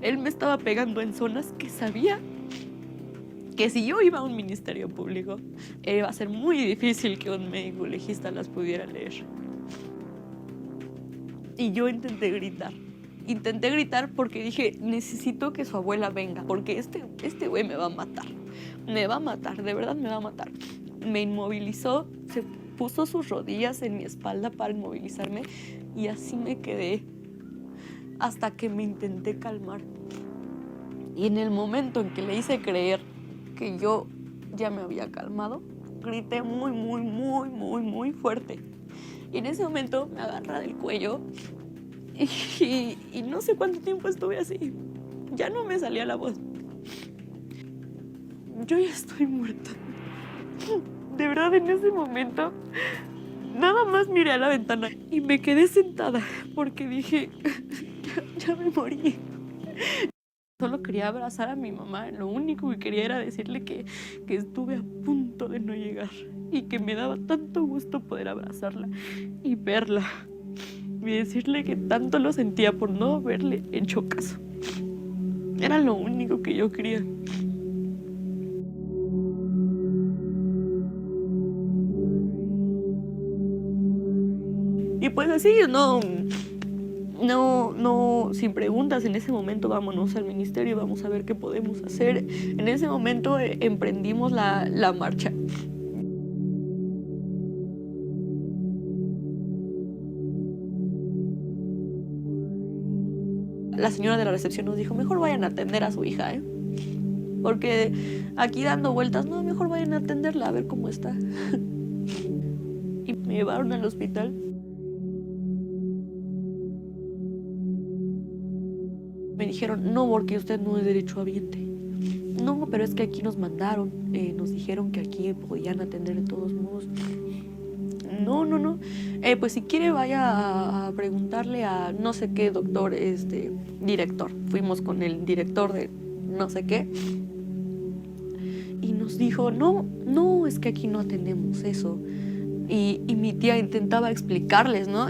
Él me estaba pegando en zonas que sabía que si yo iba a un ministerio público, iba a ser muy difícil que un médico legista las pudiera leer. Y yo intenté gritar. Intenté gritar porque dije, necesito que su abuela venga, porque este güey me va a matar. Me va a matar, de verdad me va a matar. Me inmovilizó, se puso sus rodillas en mi espalda para inmovilizarme y así me quedé hasta que me intenté calmar. Y en el momento en que le hice creer que yo ya me había calmado, grité muy fuerte. Y en ese momento me agarra del cuello y no sé cuánto tiempo estuve así. Ya no me salía la voz. Yo ya estoy muerta. De verdad, en ese momento, nada más miré a la ventana y me quedé sentada porque dije, ya me morí. Solo quería abrazar a mi mamá. Lo único que quería era decirle que estuve a punto de no llegar y que me daba tanto gusto poder abrazarla y verla. Y decirle que tanto lo sentía por no haberle hecho caso. Era lo único que yo quería. Y pues así, sin preguntas, en ese momento vámonos al ministerio, vamos a ver qué podemos hacer. En ese momento emprendimos la marcha. La señora de la recepción nos dijo, mejor vayan a atender a su hija, porque aquí dando vueltas, no, mejor vayan a atenderla a ver cómo está. Y me llevaron al hospital. Me dijeron, no, porque usted no es derechohabiente. No, pero es que aquí nos mandaron, nos dijeron que aquí podían atender de todos modos. No. Pues si quiere vaya a preguntarle a no sé qué doctor, director. Fuimos con el director de no sé qué. Y nos dijo, no, es que aquí no atendemos eso. Y mi tía intentaba explicarles, ¿no?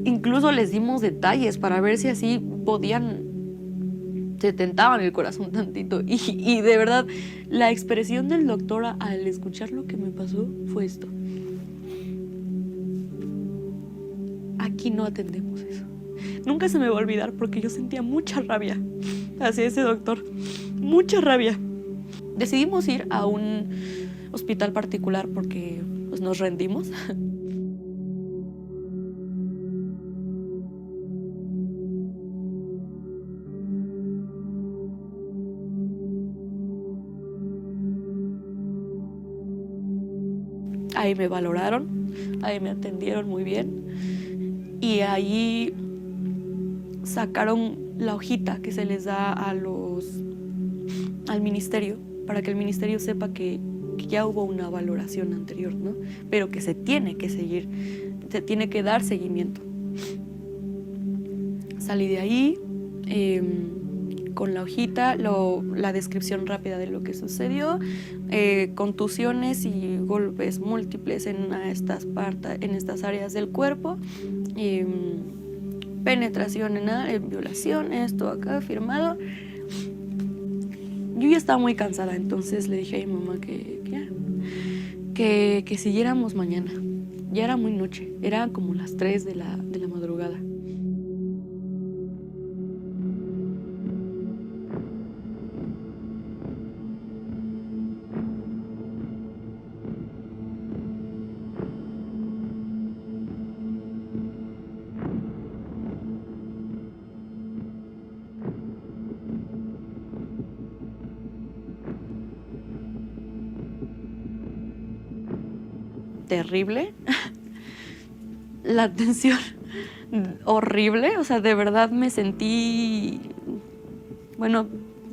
Incluso les dimos detalles para ver si así podían, se tentaban el corazón tantito. Y de verdad, la expresión del doctor al escuchar lo que me pasó fue esto. Aquí no atendemos eso. Nunca se me va a olvidar porque yo sentía mucha rabia hacia ese doctor. Mucha rabia. Decidimos ir a un hospital particular porque pues, nos rendimos. Ahí me valoraron, ahí me atendieron muy bien y ahí sacaron la hojita que se les da al ministerio para que el ministerio sepa que ya hubo una valoración anterior, ¿no? Pero que se tiene que seguir, se tiene que dar seguimiento. Salí de ahí con la hojita, la descripción rápida de lo que sucedió, contusiones y golpes múltiples en estas áreas del cuerpo, penetración en violación, esto acá firmado. Yo ya estaba muy cansada, entonces le dije a mi mamá que siguiéramos mañana. Ya era muy noche, eran como las 3 de la madrugada. Terrible. La atención horrible, o sea, de verdad me sentí, bueno,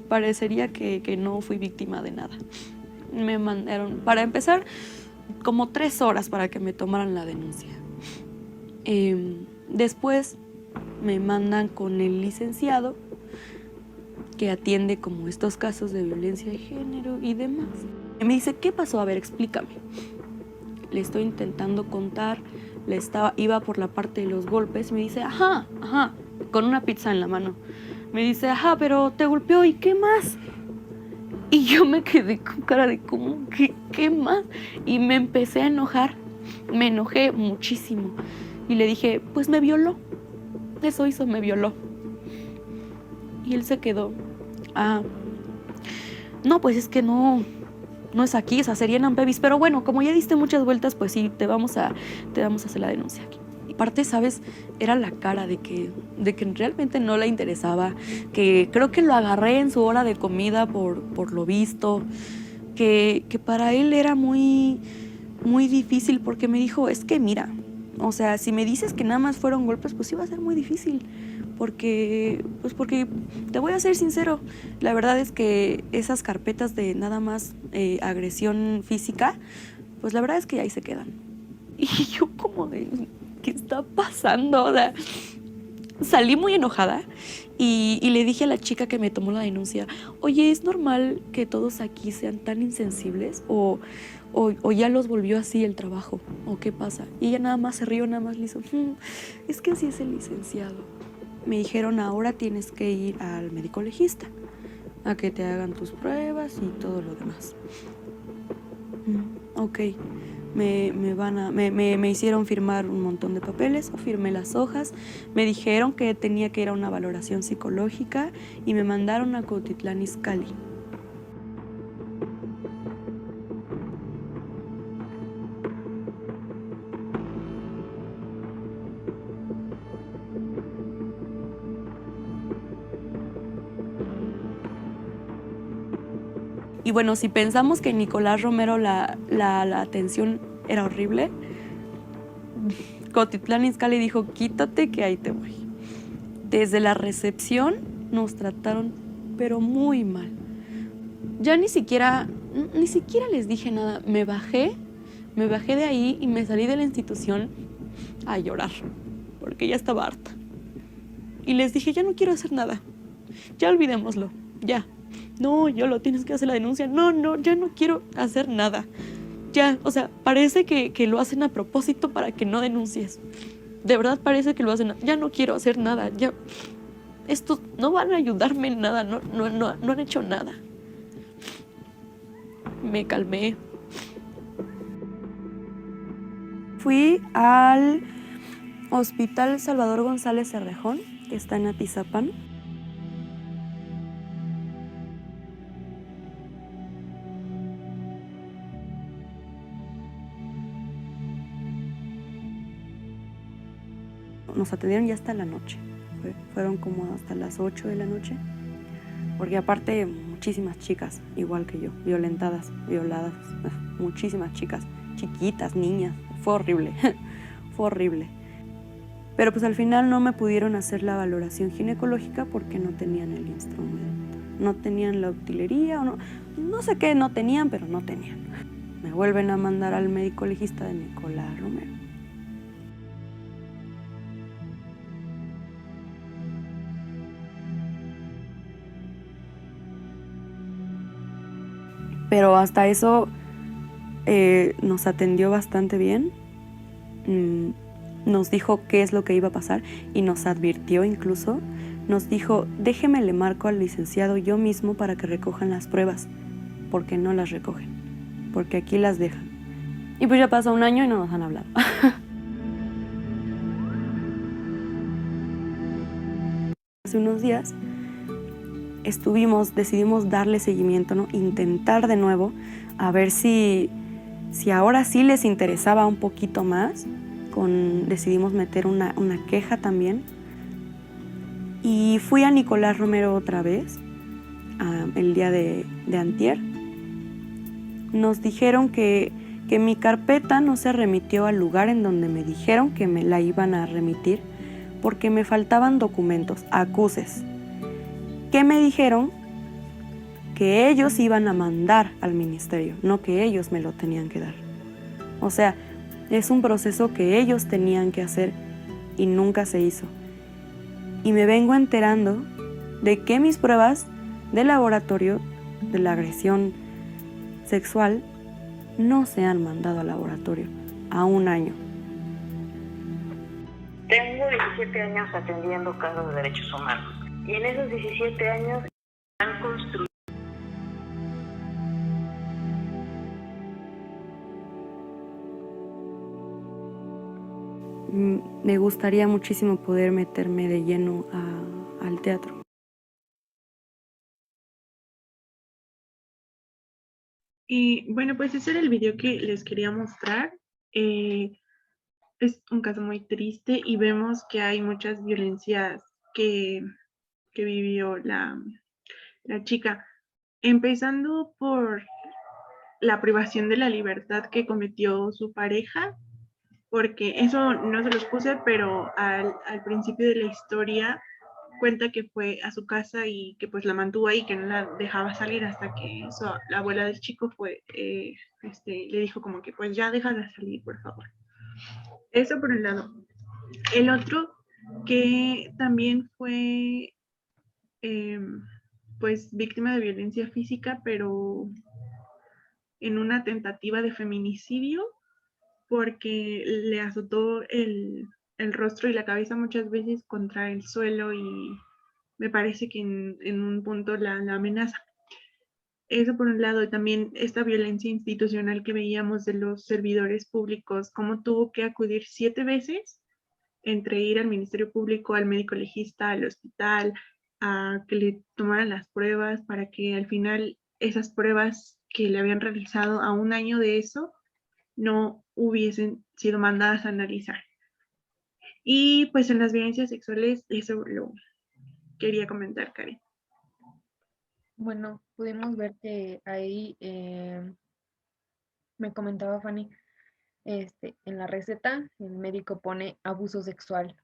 parecería que no fui víctima de nada. Me mandaron, para empezar, como 3 horas para que me tomaran la denuncia. Después me mandan con el licenciado que atiende como estos casos de violencia de género y demás. Y me dice, ¿qué pasó? A ver, explícame. Le estoy intentando contar, iba por la parte de los golpes, me dice, ajá, con una pizza en la mano. Me dice, ajá, pero te golpeó, ¿y qué más? Y yo me quedé con cara de, ¿cómo? ¿Qué más? Y me empecé a enojar. Me enojé muchísimo. Y le dije, pues me violó. Eso hizo, me violó. Y él se quedó. Ah, no, pues es que no es aquí, esa sería en Ambevis. Pero bueno, como ya diste muchas vueltas, pues sí, te vamos a hacer la denuncia aquí. Y parte, ¿sabes? Era la cara de que realmente no le interesaba, que creo que lo agarré en su hora de comida por lo visto, que para él era muy, muy difícil, porque me dijo, es que mira, o sea, si me dices que nada más fueron golpes, pues sí va a ser muy difícil. Porque te voy a ser sincero, la verdad es que esas carpetas de nada más agresión física, pues la verdad es que ahí se quedan. Y yo como de, ¿qué está pasando? O sea, salí muy enojada y le dije a la chica que me tomó la denuncia, oye, ¿es normal que todos aquí sean tan insensibles? ¿O ya los volvió así el trabajo? ¿O qué pasa? Y ella nada más se rió, nada más le hizo, es que así es el licenciado. Me dijeron, ahora tienes que ir al médico legista a que te hagan tus pruebas y todo lo demás. Ok, me hicieron firmar un montón de papeles, firmé las hojas, me dijeron que tenía que ir a una valoración psicológica y me mandaron a Cuautitlán Izcalli. Y bueno, si pensamos que en Nicolás Romero la atención era horrible, Cuautitlán Izcalli dijo, quítate que ahí te voy. Desde la recepción nos trataron, pero muy mal. Ya ni siquiera les dije nada. Me bajé de ahí y me salí de la institución a llorar, porque ya estaba harta. Y les dije, ya no quiero hacer nada, ya olvidémoslo, ya. No, Yolo, tienes que hacer la denuncia. No, ya no quiero hacer nada. Ya, o sea, parece que lo hacen a propósito para que no denuncies. De verdad parece que lo hacen. Ya no quiero hacer nada. Ya, estos no van a ayudarme en nada. No han hecho nada. Me calmé. Fui al Hospital Salvador González Cerrejón, que está en Atizapán. Nos atendieron ya hasta la noche. Fueron como hasta las 8 de la noche. Porque aparte, muchísimas chicas, igual que yo, violentadas, violadas. Muchísimas chicas, chiquitas, niñas. Fue horrible, fue horrible. Pero pues al final no me pudieron hacer la valoración ginecológica porque no tenían el instrumento. No tenían la utilería o no sé qué no tenían, pero no tenían. Me vuelven a mandar al médico legista de Nicolás Romero. Pero hasta eso nos atendió bastante bien, nos dijo qué es lo que iba a pasar y nos advirtió incluso, nos dijo, déjeme le marco al licenciado yo mismo para que recojan las pruebas, porque no las recogen, porque aquí las dejan. Y pues ya pasó un año y no nos han hablado. Hace unos días decidimos darle seguimiento, ¿no? Intentar de nuevo, a ver si ahora sí les interesaba un poquito más. Decidimos meter una queja también. Y fui a Nicolás Romero otra vez, el día de antier. Nos dijeron que mi carpeta no se remitió al lugar en donde me dijeron que me la iban a remitir porque me faltaban documentos, acuses. Que me dijeron que ellos iban a mandar al ministerio, no que ellos me lo tenían que dar. O sea, es un proceso que ellos tenían que hacer y nunca se hizo. Y me vengo enterando de que mis pruebas de laboratorio de la agresión sexual no se han mandado al laboratorio a un año. Tengo 17 años atendiendo casos de derechos humanos. Y en esos 17 años han construido. Me gustaría muchísimo poder meterme de lleno al teatro. Y bueno, pues ese era el video que les quería mostrar. Es un caso muy triste y vemos que hay muchas violencias que vivió la chica, empezando por la privación de la libertad que cometió su pareja, porque eso no se los puse, pero al principio de la historia cuenta que fue a su casa y que pues la mantuvo ahí, que no la dejaba salir hasta que la abuela del chico le dijo como que pues ya déjala salir, por favor. Eso por un lado. El otro que también fue eh, pues víctima de violencia física, pero en una tentativa de feminicidio, porque le azotó el rostro y la cabeza muchas veces contra el suelo y me parece que en un punto la amenaza. Eso por un lado, y también esta violencia institucional que veíamos de los servidores públicos, cómo tuvo que acudir 7 veces entre ir al Ministerio Público, al médico legista, al hospital, a que le tomaran las pruebas para que al final esas pruebas que le habían realizado a un año de eso no hubiesen sido mandadas a analizar. Y pues en las violencias sexuales, eso lo quería comentar, Karen. Bueno, pudimos ver que ahí me comentaba Fanny, en la receta el médico pone abuso sexual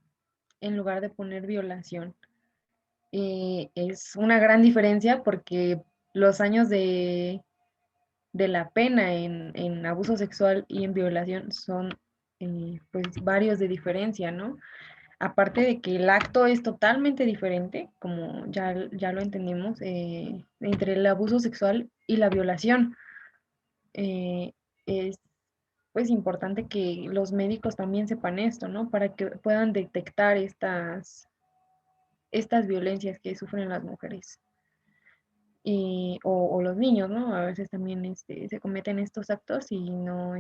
en lugar de poner violación. Es una gran diferencia porque los años de la pena en abuso sexual y en violación son pues varios de diferencia, ¿no? Aparte de que el acto es totalmente diferente, como ya lo entendimos, entre el abuso sexual y la violación. Eh, es pues importante que los médicos también sepan esto, ¿no? Para que puedan detectar estas violencias que sufren las mujeres o los niños, ¿no? A veces también se cometen estos actos y no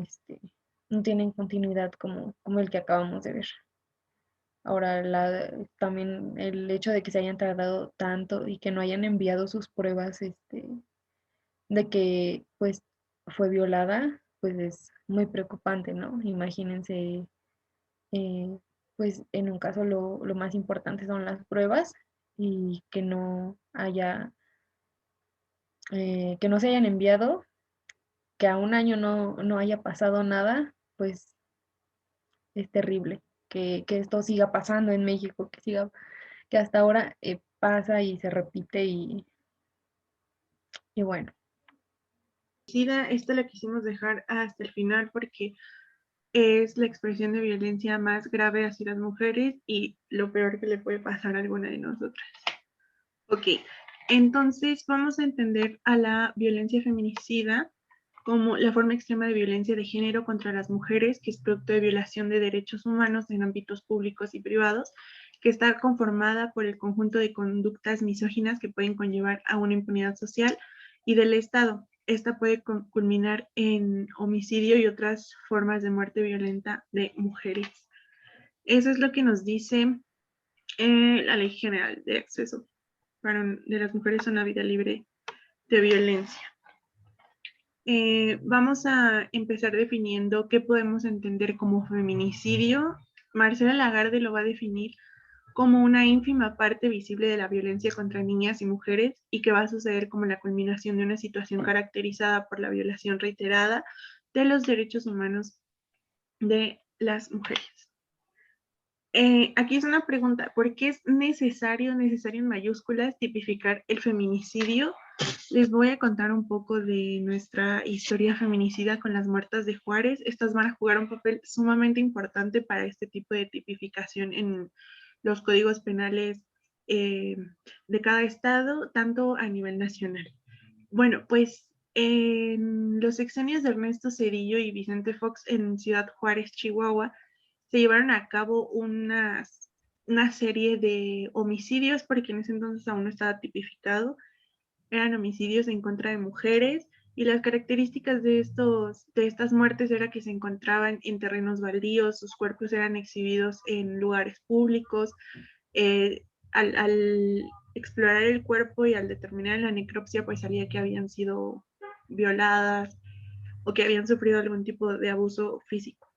tienen continuidad como el que acabamos de ver. Ahora, también el hecho de que se hayan tardado tanto y que no hayan enviado sus pruebas, de que pues fue violada, pues es muy preocupante, ¿no? Imagínense, eh, pues en un caso lo más importante son las pruebas y que no se hayan enviado, que a un año no haya pasado nada, pues es terrible que esto siga pasando en México, que hasta ahora pasa y se repite y bueno. Esta la quisimos dejar hasta el final porque es la expresión de violencia más grave hacia las mujeres y lo peor que le puede pasar a alguna de nosotras. Ok, entonces vamos a entender a la violencia feminicida como la forma extrema de violencia de género contra las mujeres, que es producto de violación de derechos humanos en ámbitos públicos y privados, que está conformada por el conjunto de conductas misóginas que pueden conllevar a una impunidad social y del Estado. Esta puede culminar en homicidio y otras formas de muerte violenta de mujeres. Eso es lo que nos dice la Ley General de Acceso de las Mujeres a una Vida Libre de Violencia. Vamos a empezar definiendo qué podemos entender como feminicidio. Marcela Lagarde lo va a definir como una ínfima parte visible de la violencia contra niñas y mujeres y que va a suceder como la culminación de una situación caracterizada por la violación reiterada de los derechos humanos de las mujeres. Aquí es una pregunta, ¿por qué es necesario en mayúsculas, tipificar el feminicidio? Les voy a contar un poco de nuestra historia feminicida con las muertas de Juárez. Estas van a jugar un papel sumamente importante para este tipo de tipificación en los códigos penales de cada estado, tanto a nivel nacional. Bueno, pues en los sexenios de Ernesto Zedillo y Vicente Fox en Ciudad Juárez, Chihuahua, se llevaron a cabo una serie de homicidios, porque en ese entonces aún no estaba tipificado, eran homicidios en contra de mujeres, y las características de estas muertes era que se encontraban en terrenos baldíos, sus cuerpos eran exhibidos en lugares públicos. Al explorar el cuerpo y al determinar la necropsia, pues salía que habían sido violadas o que habían sufrido algún tipo de abuso físico.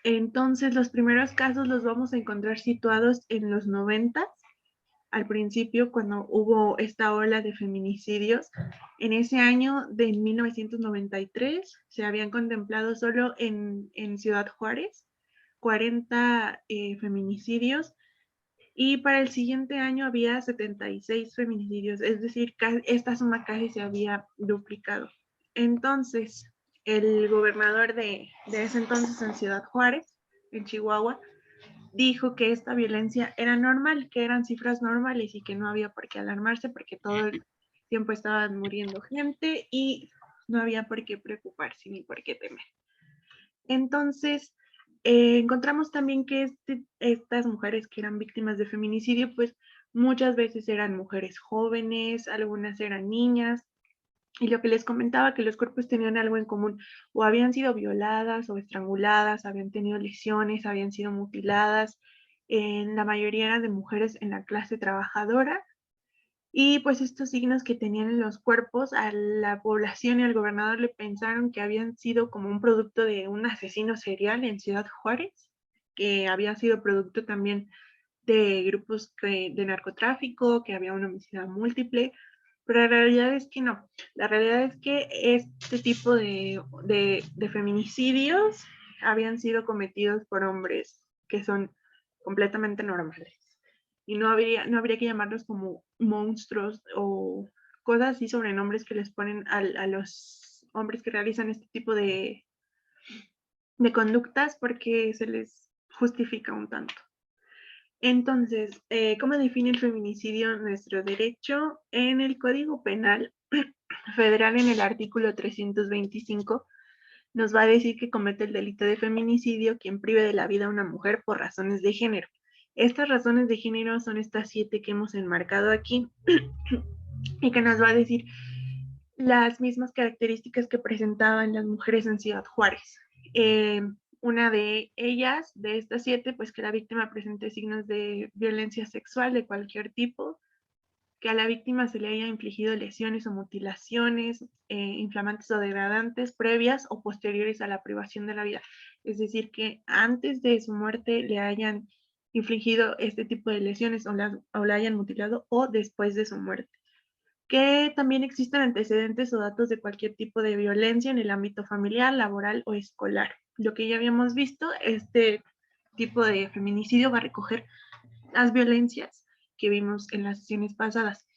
Entonces, los primeros casos los vamos a encontrar situados en los 90, al principio, cuando hubo esta ola de feminicidios. En ese año de 1993 se habían contemplado solo en Ciudad Juárez 40 feminicidios, y para el siguiente año había 76 feminicidios, es decir, esta suma casi se había duplicado. Entonces, el gobernador de ese entonces en Ciudad Juárez, en Chihuahua, dijo que esta violencia era normal, que eran cifras normales y que no había por qué alarmarse porque todo el tiempo estaban muriendo gente y no había por qué preocuparse ni por qué temer. Entonces, encontramos también que estas mujeres que eran víctimas de feminicidio, pues muchas veces eran mujeres jóvenes, algunas eran niñas, y lo que les comentaba, que los cuerpos tenían algo en común: o habían sido violadas o estranguladas, habían tenido lesiones, habían sido mutiladas. En la mayoría eran de mujeres en la clase trabajadora, y pues estos signos que tenían en los cuerpos, a la población y al gobernador le pensaron que habían sido como un producto de un asesino serial en Ciudad Juárez, que había sido producto también de grupos de narcotráfico, que había un homicidio múltiple, pero la realidad es que no. La realidad es que este tipo de feminicidios habían sido cometidos por hombres que son completamente normales. Y no habría que llamarlos como monstruos o cosas así, sobrenombres que les ponen a los hombres que realizan este tipo de conductas, porque se les justifica un tanto. Entonces, ¿cómo define el feminicidio nuestro derecho? En el Código Penal Federal, en el artículo 325, nos va a decir que comete el delito de feminicidio quien prive de la vida a una mujer por razones de género. Estas razones de género son estas 7 que hemos enmarcado aquí y que nos va a decir las mismas características que presentaban las mujeres en Ciudad Juárez. Una de ellas, de estas 7, pues que la víctima presente signos de violencia sexual de cualquier tipo, que a la víctima se le haya infligido lesiones o mutilaciones, inflamantes o degradantes previas o posteriores a la privación de la vida. Es decir, que antes de su muerte le hayan infligido este tipo de lesiones o la hayan mutilado, o después de su muerte. Que también existan antecedentes o datos de cualquier tipo de violencia en el ámbito familiar, laboral o escolar. Lo que ya habíamos visto, este tipo de feminicidio va a recoger las violencias que vimos en las sesiones pasadas.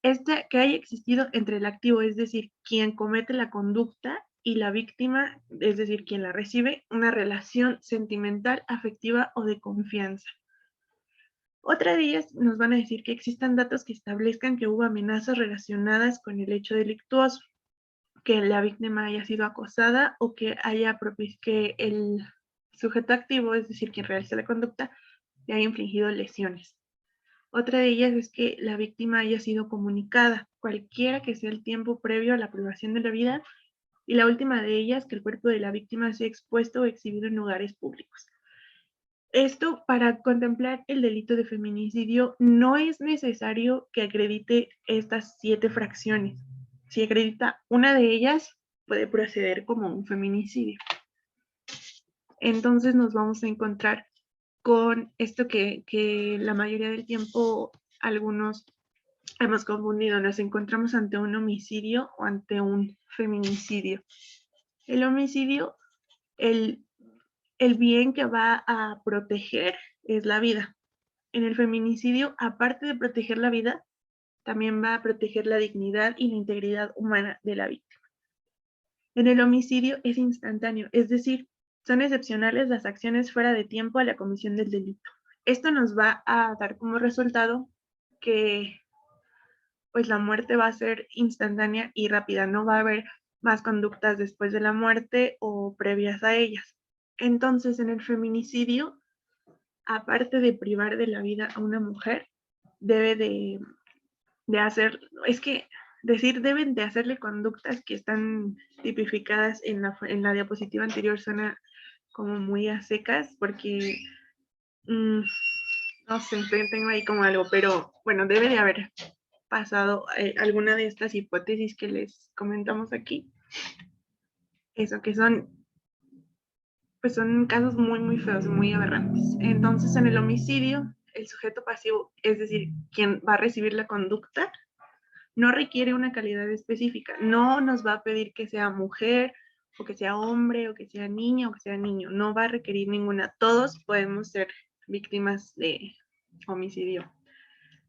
Que haya existido entre el activo, es decir, quien comete la conducta, y la víctima, es decir, quien la recibe, una relación sentimental, afectiva o de confianza. Otra de ellas nos van a decir que existan datos que establezcan que hubo amenazas relacionadas con el hecho delictuoso, que la víctima haya sido acosada o que que el sujeto activo, es decir, quien realiza la conducta, le haya infligido lesiones. Otra de ellas es que la víctima haya sido comunicada, cualquiera que sea el tiempo previo a la privación de la vida. Y la última de ellas, que el cuerpo de la víctima sea expuesto o exhibido en lugares públicos. Esto, para contemplar el delito de feminicidio, no es necesario que acredite estas 7 fracciones. Si acredita una de ellas, puede proceder como un feminicidio. Entonces nos vamos a encontrar con esto que la mayoría del tiempo algunos hemos confundido. Nos encontramos ante un homicidio o ante un feminicidio. El homicidio, el bien que va a proteger es la vida. En el feminicidio, aparte de proteger la vida, también va a proteger la dignidad y la integridad humana de la víctima. En el homicidio es instantáneo, es decir, son excepcionales las acciones fuera de tiempo a la comisión del delito. Esto nos va a dar como resultado que pues la muerte va a ser instantánea y rápida, no va a haber más conductas después de la muerte o previas a ellas. Entonces, en el feminicidio aparte de privar de la vida a una mujer, debe de hacer, es que decir deben de hacerle conductas que están tipificadas en la diapositiva anterior suena como muy a secas, porque no sé, tengo ahí como algo, pero bueno, debe de haber pasado alguna de estas hipótesis que les comentamos aquí. Eso, que son, pues son casos muy, muy feos, muy aberrantes. Entonces, en el homicidio, el sujeto pasivo, es decir, quien va a recibir la conducta, no requiere una calidad específica. No nos va a pedir que sea mujer, o que sea hombre, o que sea niña, o que sea niño. No va a requerir ninguna. Todos podemos ser víctimas de homicidio.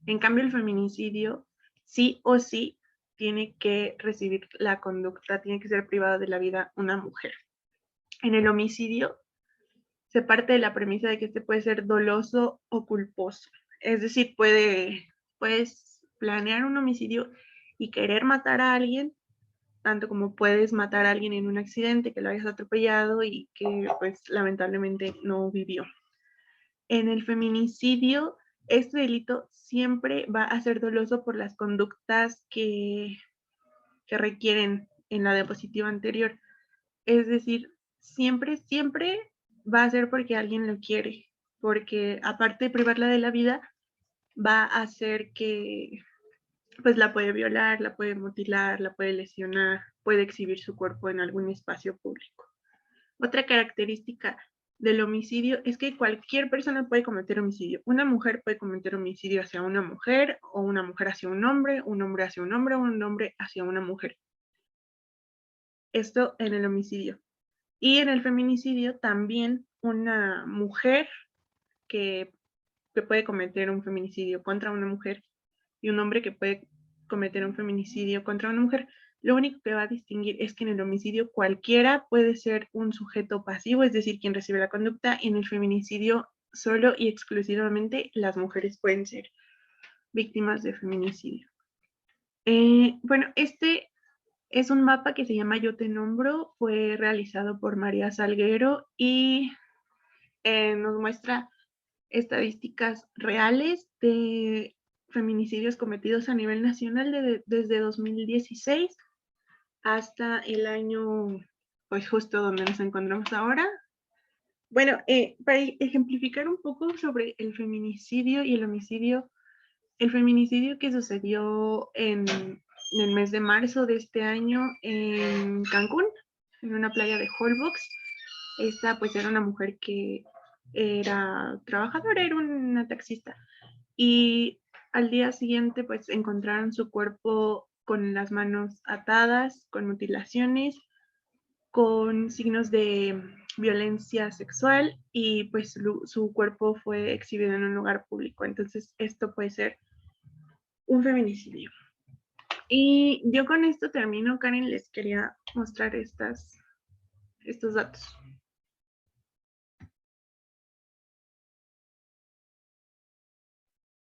En cambio, el feminicidio, sí o sí, tiene que recibir la conducta, tiene que ser privada de la vida una mujer. En el homicidio, se parte de la premisa de que este puede ser doloso o culposo. Es decir, puedes planear un homicidio y querer matar a alguien, tanto como puedes matar a alguien en un accidente, que lo hayas atropellado y que pues lamentablemente no vivió. En el feminicidio, este delito siempre va a ser doloso por las conductas que requieren en la diapositiva anterior. Es decir, siempre, siempre va a ser porque alguien lo quiere, porque aparte de privarla de la vida, va a hacer que pues la puede violar, la puede mutilar, la puede lesionar, puede exhibir su cuerpo en algún espacio público. Otra característica del homicidio es que cualquier persona puede cometer homicidio. Una mujer puede cometer homicidio hacia una mujer, o una mujer hacia un hombre hacia un hombre, o un hombre hacia una mujer. Esto en el homicidio. Y en el feminicidio también una mujer que puede cometer un feminicidio contra una mujer y un hombre que puede cometer un feminicidio contra una mujer. Lo único que va a distinguir es que en el homicidio cualquiera puede ser un sujeto pasivo, es decir, quien recibe la conducta. En el feminicidio solo y exclusivamente las mujeres pueden ser víctimas de feminicidio. Bueno, este es un mapa que se llama Yo Te Nombro, fue realizado por María Salguero y nos muestra estadísticas reales de feminicidios cometidos a nivel nacional desde 2016 hasta el año, pues justo donde nos encontramos ahora. Bueno, para ejemplificar un poco sobre el feminicidio y el homicidio, el feminicidio que sucedió en el mes de marzo de este año en Cancún, en una playa de Holbox. Esta pues era una mujer que era trabajadora, era una taxista. Y al día siguiente pues encontraron su cuerpo con las manos atadas, con mutilaciones, con signos de violencia sexual y pues su cuerpo fue exhibido en un lugar público. Entonces esto puede ser un feminicidio. Y yo con esto termino, Karen, les quería mostrar estos datos.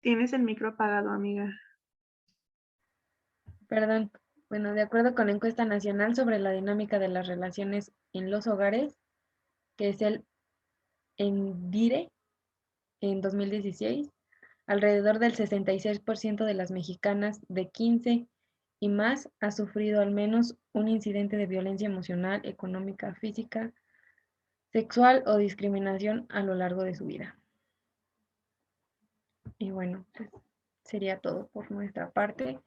Tienes el micro apagado, amiga. Perdón. Bueno, de acuerdo con la encuesta nacional sobre la dinámica de las relaciones en los hogares, que es el ENDIRE, en 2016, alrededor del 66% de las mexicanas de 15 y más ha sufrido al menos un incidente de violencia emocional, económica, física, sexual o discriminación a lo largo de su vida. Y bueno, pues sería todo por nuestra parte.